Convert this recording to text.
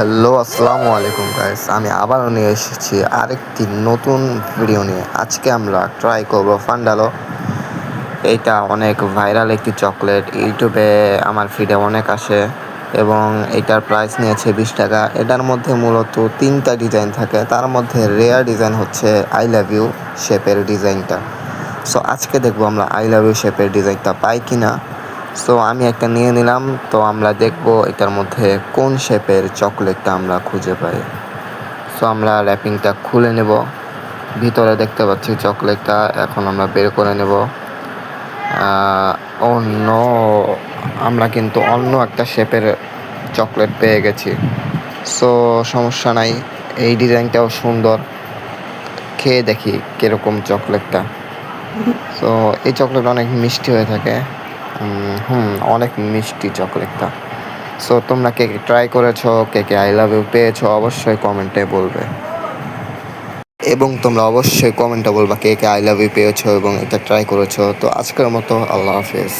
Hello, আসসালামু আলাইকুম guys. আমি আবারও নিয়ে এসেছি আরেকটি নতুন ভিডিও নিয়ে। আজকে আমরা ট্রাই করবো ফান্ডালো। এইটা অনেক ভাইরাল একটি চকলেট, ইউটিউবে আমার ফিডে অনেক আসে এবং এটার প্রাইস নিয়েছে 20 টাকা। এটার মধ্যে মূলত 3টা ডিজাইন থাকে, তার মধ্যে রেয়ার ডিজাইন হচ্ছে আই লাভ ইউ শেপের ডিজাইনটা। সো আজকে দেখবো আমরা আই লাভ ইউ শেপের ডিজাইনটা পাই কিনা। সো আমি একটা নিয়ে নিলাম। তো আমরা দেখব এটার মধ্যে কোন শেপের চকলেটটা আমরা খুঁজে পাই। সো আমরা র্যাপিংটা খুলে নেব। ভিতরে দেখতে পাচ্ছি চকলেটটা, এখন আমরা বের করে নেব। অন্য আমরা কিন্তু অন্য একটা শেপের চকলেট পেয়ে গেছি। সো সমস্যা নাই, এই ডিজাইনটাও সুন্দর। খেয়ে দেখি কীরকম চকলেটটা। সো এই চকলেট অনেক মিষ্টি হয়ে থাকে। অনেক মিষ্টি চকলেটটা। সো তোমরা কে কে ট্রাই করেছো, কে কে আই লাভ ইউ পেয়েছো, অবশ্যই কমেন্টে বলবে। এবং তোমরা অবশ্যই কমেন্টে বলবা কে কে আই লাভ ইউ পেয়েছো এবং এটা ট্রাই করেছো। তো আজকের মতো আল্লাহ হাফেজ।